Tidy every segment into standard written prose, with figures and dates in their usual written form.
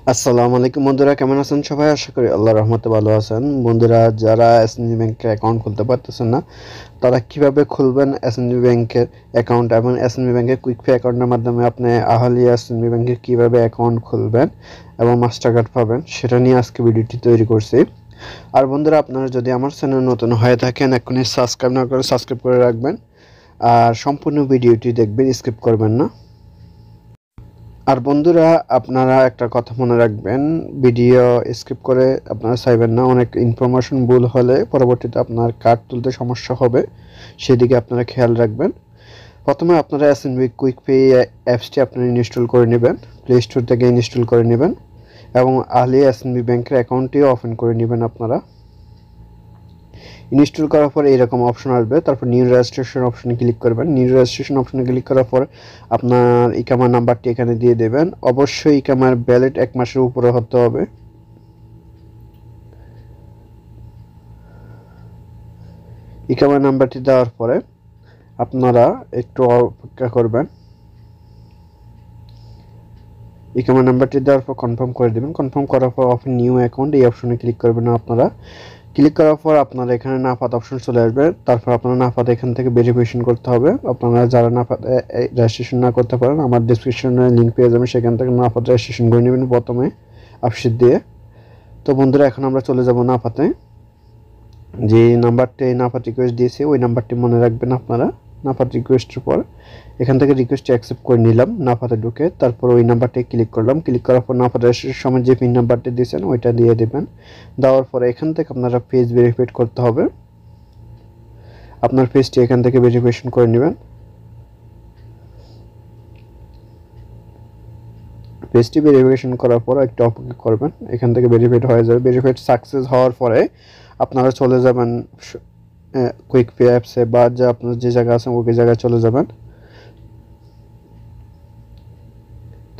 আসসালামু আলাইকুম বন্ধুরা, কেমন আছেন সবাই? আশা করি আল্লাহর রহমতে ভালো আছেন। বন্ধুরা, যারা এসএনবি ব্যাংকে অ্যাকাউন্ট খুলতে পারতেছেন না, তারা কিভাবে খুলবেন এসএনবি ব্যাংকের অ্যাকাউন্ট এবং এসএনবি ব্যাংকের কুইক পে অ্যাকাউন্টের মাধ্যমে আপনি আহলিয়া এসএনবি ব্যাংকে কিভাবে অ্যাকাউন্ট খুলবেন এবং মাস্টার কার্ড পাবেন, সেটা নিয়ে আজকে ভিডিওটি তৈরি করছি। আর বন্ধুরা, আপনারা যদি আমার চ্যানেল নতুন হয়ে থাকেন, এখনই সাবস্ক্রাইব না করে সাবস্ক্রাইব করে রাখবেন আর সম্পূর্ণ ভিডিওটি দেখবেন, স্কিপ করবেন না। আর বন্ধুরা, আপনারা একটা কথা মনে রাখবেন, ভিডিও স্কিপ করে আপনারা চাইবেন না। অনেক ইনফরমেশন ভুল হলে পরবর্তীতে আপনার কার্ড তুলতে সমস্যা হবে, সেদিকে আপনারা খেয়াল রাখবেন। প্রথমে আপনারা এসএনবি কুইক পে অ্যাপসটি আপনারা ইনস্টল করে নেবেন, প্লে স্টোর থেকে ইনস্টল করে নেবেন এবং আহলিয়া এসএনবি ব্যাংকের অ্যাকাউন্টটিও ওপেন করে নেবেন। আপনারা ইনস্টল করার পর এরকম অপশন আসবে, তারপর নিউ রেজিস্ট্রেশন অপশনে ক্লিক করবেন। নিউ রেজিস্ট্রেশন অপশনে ক্লিক করার পর আপনার ইকামা নাম্বারটি এখানে দিয়ে দেবেন। অবশ্যই ইকামার ভ্যালিড 1 মাসের উপরে হতে হবে। ইকামা নাম্বারটি দেওয়ার পরে আপনারা একটু অপেক্ষা করবেন। ইকামা নাম্বারটি দেওয়ার পর কনফার্ম করে দেবেন। কনফার্ম করার পর ওপেন নিউ অ্যাকাউন্ট এই অপশনে ক্লিক করবেন। আপনারা ক্লিক করার পর আপনারা এখানে নাফাত অপশন চলে আসবে। তারপর আপনারা নাফাত এখান থেকে ভেরিফিকেশন করতে হবে। আপনারা যারা নাফাত রেজিস্ট্রেশন না করতে পারেন, আমার ডেসক্রিপশনে লিঙ্ক পেয়ে যাবেন, সেখান থেকে নাফাত রেজিস্ট্রেশন করে নেবেন প্রথমে আপশিট দিয়ে। তো বন্ধুরা, এখন আমরা চলে যাব নাফাতে। যে নাম্বারটি নাফাত রিকোয়েস্ট দিয়েছে ওই নাম্বারটি মনে রাখবেন আপনারা। নাফাত রিকোয়েস্টের পর এখান থেকে রিকোয়েস্টটি অ্যাকসেপ্ট করে নিলাম নাফাতে ঢুকে। তারপর ওই নাম্বারটি ক্লিক করলাম। ক্লিক করার পর নাফাত রেজিস্ট্রেশনের সময় যে পিন নাম্বারটি দিয়েছেন ওইটা দিয়ে দেবেন। দেওয়ার পরে এখান থেকে আপনারা পেজ ভেরিফাইড করতে হবে। আপনার পেজটি এখান থেকে ভেরিফিকেশন করে নেবেন। পেজটি ভেরিফিকেশন করার পর একটু অপেক্ষা করবেন, এখান থেকে ভেরিফাইড হয়ে যাবে। ভেরিফাইড সাকসেস হওয়ার পরে আপনারা চলে যাবেন কুইক পে অ্যাপসে, বা যে আপনার যে জায়গা আছে ওই জায়গায় চলে যাবেন।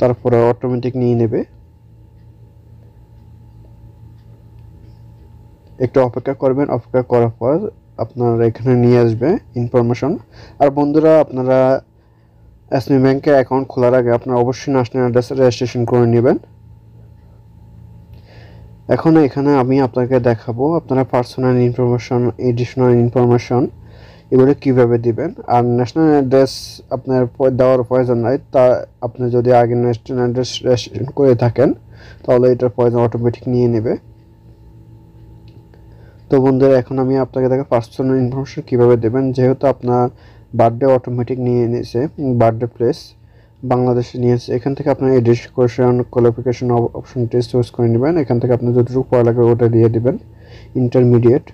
তারপরে অটোমেটিক নিয়ে নেবে, একটু অপেক্ষা করবেন। অপেক্ষা করার পর আপনার এখানে নিয়ে আসবে ইনফরমেশন। আর বন্ধুরা, আপনারা এসবি ব্যাংকে অ্যাকাউন্ট খোলার আগে আপনারা অবশ্যই ন্যাশনাল অ্যাড্রেসে রেজিস্ট্রেশন করে নেবেন। এখন এখানে আমি আপনাকে দেখাবো আপনারা পার্সোনাল ইনফরমেশন, এডিশনাল ইনফরমেশন এগুলো কিভাবে দিবেন। আর ন্যাশনাল অ্যাড্রেস আপনার দেওয়ার প্রয়োজন নাই, তা আপনি যদি আগে ন্যাশনাল অ্যাড্রেস রেজিস্ট্রেশন করে থাকেন তাহলে এটার প্রয়োজন অটোমেটিক নিয়ে নেবে। তো বন্ধুরা, এখন আমি আপনাকে দেখা পার্সোনাল ইনফরমেশন কিভাবে দেবেন। যেহেতু আপনার বার্থডে অটোমেটিক নিয়ে নিয়েছে, বার্থডে প্লেস বাংলাদেশে নিয়েছে, এখান থেকে আপনার এডুকেশন কোয়ালিফিকেশন অপশনটি চুজ করে নেবেন। এখান থেকে আপনি যতটুকু পড়ালেখা ওটা দিয়ে দিবেন, ইন্টারমিডিয়েট।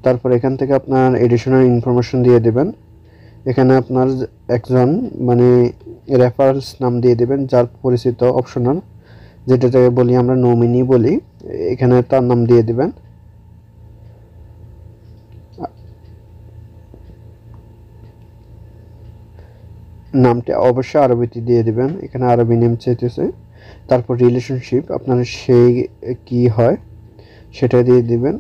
তারপর এখান থেকে আপনার এডিশনাল ইনফরমেশন দিয়ে দিবেন। এখানে আপনার একজন মানে রেফারেন্স নাম দিয়ে দিবেন, যার পরিচিত অপশনাল, যেটাকে বলি আমরা নমিনি বলি, এখানে তার নাম দিয়ে দিবেন। নামটা অবশ্যই আরবিতে দিয়ে দিবেন, এখানে আরবি নেম চাইতেছে। তারপর রিলেশনশিপ আপনার সেই কি হয় সেটা দিয়ে দিবেন।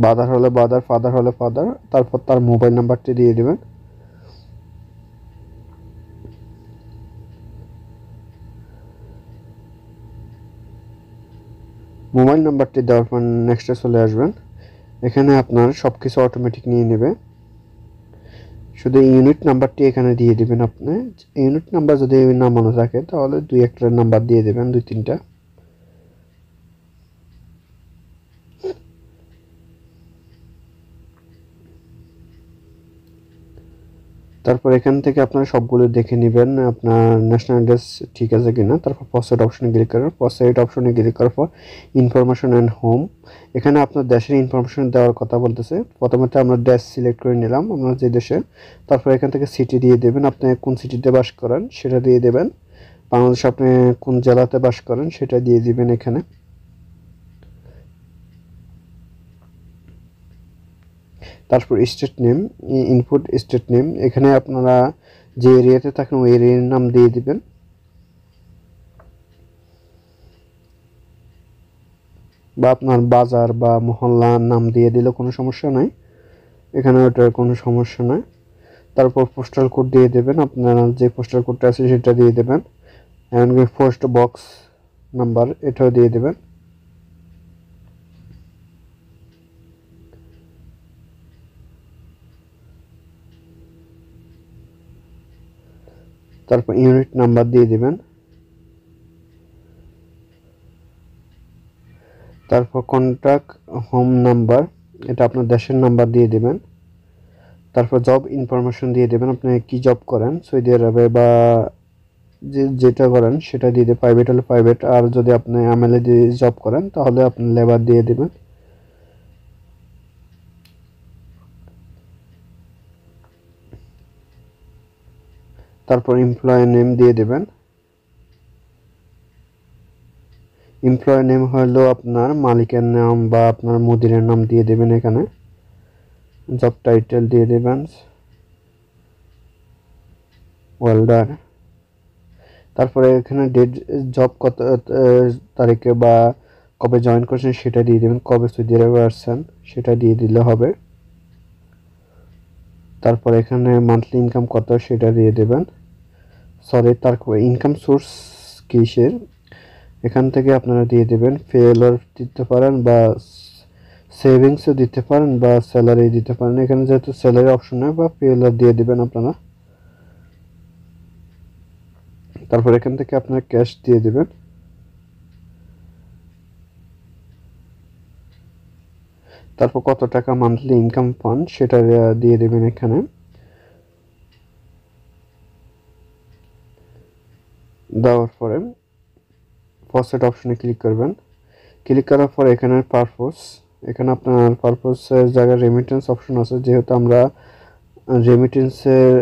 বাদার হলে বাদার, ফাদার হলে ফাদার। তারপর তার মোবাইল নাম্বারটি দিয়ে দিবেন। মোবাইল নাম্বারটি দেওয়ার পর নেক্সটে চলে আসবেন। এখানে আপনার সব কিছু অটোমেটিক নিয়ে নেবে, শুধু ইউনিট নাম্বারটি এখানে দিয়ে দিবেন। আপনি ইউনিট নাম্বার যদি না মনে থাকে তাহলে দুই একটা নাম্বার দিয়ে দেবেন, 2-3টা। তারপর এখান থেকে আপনারা সবগুলো দেখে নেবেন আপনার ন্যাশনাল অ্যাড্রেস ঠিক আছে কিনা। তারপর প্রসেড অপশনে ক্লিক করবেন। প্রসেড অপশনে ক্লিক করার পর ইনফরমেশন অ্যান্ড হোম, এখানে আপনার দেশের ইনফরমেশন দেওয়ার কথা বলতেছে। প্রথমে আমরা দেশ সিলেক্ট করে নিলাম, আমরা যে দেশে। তারপর এখান থেকে সিটি দিয়ে দেবেন, আপনি কোন সিটিতে বাস করেন সেটা দিয়ে দেবেন। বাংলাদেশ আপনি কোন জেলাতে বাস করেন সেটা দিয়ে দিবেন এখানে। তারপর state name, input state name, এখানে আপনারা যে এরিয়াতে থাকেন ওই এরিয়ার নাম দিয়ে দিবেন। বা আপনার বাজার বা মহল্লার নাম দিয়ে দিলে কোনো সমস্যা নাই, এখানে ওটার কোনো সমস্যা নাই। তারপর পোস্টাল কোড দিয়ে দেবেন, আপনার যে পোস্টাল কোডটা আছে সেটা দিয়ে দেবেন। এমনকি পোস্ট বক্স নাম্বার এটাও দিয়ে দেবেন। তারপর ইউনিট নাম্বার দিয়ে দিবেন। তারপর কন্ট্যাক্ট হোম নাম্বার, এটা আপনার দেশের নাম্বার দিয়ে দিবেন। তারপর জব ইনফরমেশন দিয়ে দেবেন, আপনি কি জব করেন, সৌদি আরবে বা যেটা করেন সেটা দিয়ে দেবেন। প্রাইভেট হলে প্রাইভেট, আর যদি আপনি আমএলএ দিয়ে জব করেন তাহলে আপনি লেবার দিয়ে দেবেন। তারপর এমপ্লয় নেম দিয়ে দেবেন। এমপ্লয় নেম হলো আপনার মালিকের নাম বা আপনার মুদিরের নাম দিয়ে দেবেন এখানে। জব টাইটেল দিয়ে দেবেন ওয়েল্ডার। তারপরে এখানে ডেট, জব কত তারিখে বা কবে জয়েন করছেন সেটা দিয়ে দেবেন, কবে সৌদি আরবে আসছেন সেটা দিয়ে দিলে হবে। তারপর এখানে মান্থলি ইনকাম কত সেটা দিয়ে দেবেন। তারপর ইনকাম সোর্স কিসের, এখান থেকে আপনারা দিয়ে দেবেন। ফেলার দিতে পারেন বা সেভিংসও দিতে পারেন বা স্যালারি দিতে পারেন। এখানে যেহেতু স্যালারি অপশন নেই বা ফেলার দিয়ে দেবেন আপনারা। তারপর এখান থেকে আপনারা ক্যাশ দিয়ে দেবেন। তারপর কত টাকা মান্থলি ইনকাম পান সেটা দিয়ে দেবেন এখানে। দেওয়ার পরে প্রসেট অপশনে ক্লিক করবেন। ক্লিক করার পর এখানে পারপোজ, এখানে আপনার পারপোজের জায়গায় রেমিটেন্স অপশন আছে, যেহেতু আমরা রেমিটেন্সের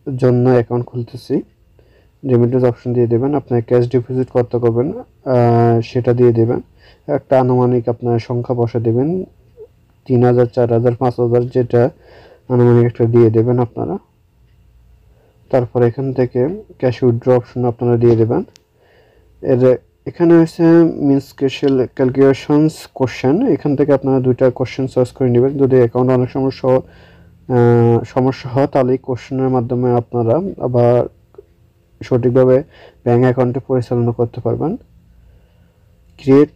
জন্য অ্যাকাউন্ট খুলতেছি। রেমিটেন্স অপশন দিয়ে দেবেন। আপনার ক্যাশ ডিপোজিট কত করবেন সেটা দিয়ে দেবেন। একটা আনুমানিক আপনার সংখ্যা বসে দেবেন, 3000, 4000, 5000, যেটা আনুমানিক একটা দিয়ে দেবেন আপনারা। তারপর এখান থেকে ক্যাশ উইথড্র অপশন আপনারা দিয়ে দেবেন। এখানে হচ্ছে মিনস ক্যালকুলেশনস কোশ্চেন, এখান থেকে আপনারা দুইটা কোশ্চেন চয়েস করে নেবেন। যদি অ্যাকাউন্ট অনেক সমস্যা হয় তাহলে এই কোশ্চেনের মাধ্যমে আপনারা আবার সঠিকভাবে ব্যাঙ্ক অ্যাকাউন্টে পরিচালনা করতে পারবেন। ক্রিয়েট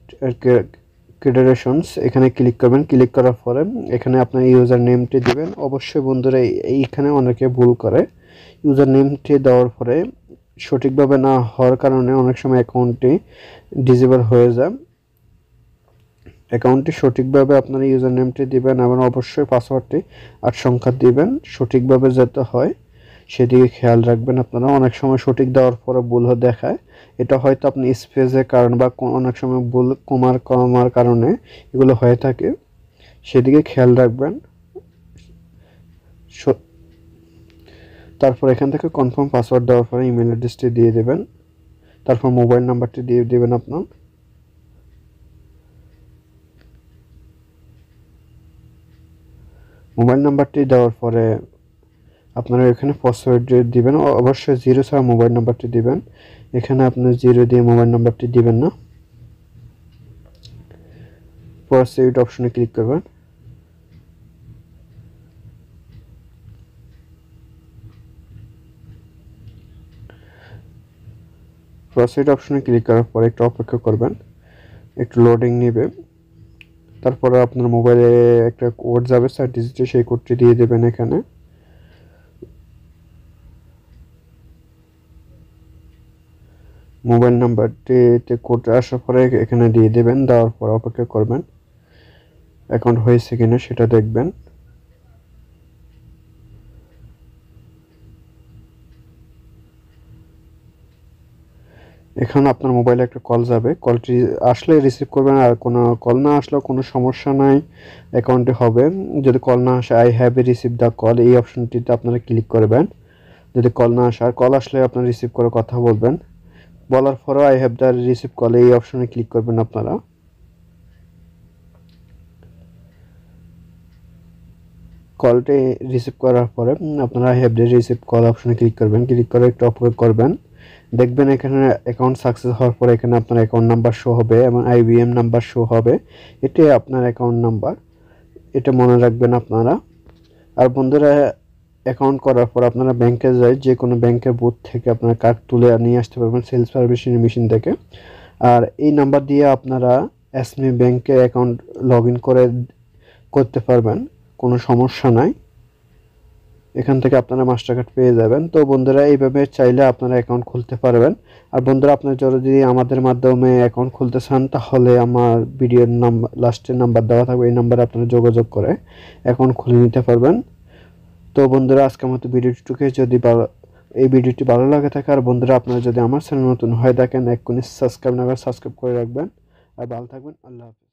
ক্রেডিটেশনস, এখানে ক্লিক করবেন। ক্লিক করার পরে এখানে আপনার ইউজার নেমটি দিবেন। অবশ্যই বন্ধুরা এইখানে অনেকে ভুল করে, ইউজার নেমটি দেওয়ার পরে সঠিকভাবে না হওয়ার কারণে অনেক সময় অ্যাকাউন্টটি ডিসেবল হয়ে যায়। অ্যাকাউন্টটি সঠিকভাবে আপনার ইউজার নেমটি দিবেন এবং অবশ্যই পাসওয়ার্ডটি 8 সংখ্যা দিবেন, সঠিকভাবে যাতে হয় সেদিকে খেয়াল রাখবেন আপনারা। অনেক সময় সঠিক দেওয়ার পরে ভুল দেখায়, এটা হয়তো আপনি স্পেসের কারণ বা অনেক সময় ভুল কমার কারণে এগুলো হয়ে থাকে, সেদিকে খেয়াল রাখবেন। তারপর এখান থেকে কনফার্ম পাসওয়ার্ড দেওয়ার পরে ইমেল অ্যাড্রেসটি দিয়ে দেবেন। তারপর মোবাইল নাম্বারটি দিয়ে দেবেন আপনার। মোবাইল নাম্বারটি দেওয়ার পরে আপনারা এখানে পাসওয়ার্ড দিবেন, অবশ্যই 0 ছাড়া মোবাইল নাম্বারটি দিবেন। এখানে আপনি 0 দিয়ে মোবাইল নাম্বারটি দিবেন না। প্রসিড অপশনে ক্লিক করবেন। প্রসিড অপশনে ক্লিক করার পরে একটু অপেক্ষা করবেন, একটু লোডিং নেবে। তারপরে আপনার মোবাইলে একটা কোড যাবে 4 ডিজিটের, সেই কোডটি দিয়ে দেবেন এখানে। মোবাইল নাম্বারটিতে কোড আসার পরে এখানে দিয়ে দেবেন, দেওয়ার পর অপেক্ষা করবেন অ্যাকাউন্ট হয়েছে কিনা সেটা দেখবেন। এখানে আপনার মোবাইলে একটা কল যাবে, কলটি আসলে রিসিভ করবেন, আর কোনো কল না আসলেও কোনো সমস্যা নাই, অ্যাকাউন্টে হবে। যদি কল না আসে I have receive the call এই অপশনটিতে আপনারা ক্লিক করবেন। যদি কল না আসে, আর কল আসলে আপনারা রিসিভ করে কথা বলবেন, বলার পরেও I have the receive call এই অপশনে ক্লিক করবেন আপনারা। কলটি রিসিভ করার পরে আপনারা I have the receive call অপশনে ক্লিক করবেন। ক্লিক করে একটু অপেক্ষা করবেন, দেখবেন এখানে অ্যাকাউন্ট সাকসেস হওয়ার পরে এখানে আপনার অ্যাকাউন্ট নাম্বার শো হবে এবং আইবিএম নাম্বার শো হবে, এটাই আপনার অ্যাকাউন্ট নাম্বার, এটা মনে রাখবেন আপনারা। আর বন্ধুরা অ্যাকাউন্ট করার পর আপনারা ব্যাংকে যায় যে কোনো ব্যাংকের বুথ থেকে আপনারা কার্ড তুলে নিয়ে আসতে পারবেন সেলফ সার্ভিসিং মেশিন থেকে। আর এই নাম্বার দিয়ে আপনারা এসএমই ব্যাংকে অ্যাকাউন্ট লগ ইন করতে পারবেন, কোনো সমস্যা নাই। এখান থেকে আপনারা মাস্টার কার্ড পেয়ে যাবেন। তো বন্ধুরা এইভাবে চাইলে আপনারা অ্যাকাউন্ট খুলতে পারবেন। আর বন্ধুরা আপনারা যদি আমাদের মাধ্যমে অ্যাকাউন্ট খুলতে চান তাহলে আমার ভিডিওর নাম্বার লাস্টের নাম্বার দেওয়া থাকবে, এই নাম্বারে আপনারা যোগাযোগ করে অ্যাকাউন্ট খুলে নিতে পারবেন। তো বন্ধুরা আজকের মতো ভিডিওটিকে যদি এই ভিডিওটি ভালো লাগে থাকে আর বন্ধুরা আপনারা যদি আমার চ্যানেল নতুন হয়ে থাকেন এক্ষুনি সাবস্ক্রাইব না করে সাবস্ক্রাইব করে রাখবেন। আর ভালো থাকবেন। আল্লাহ হাফেজ।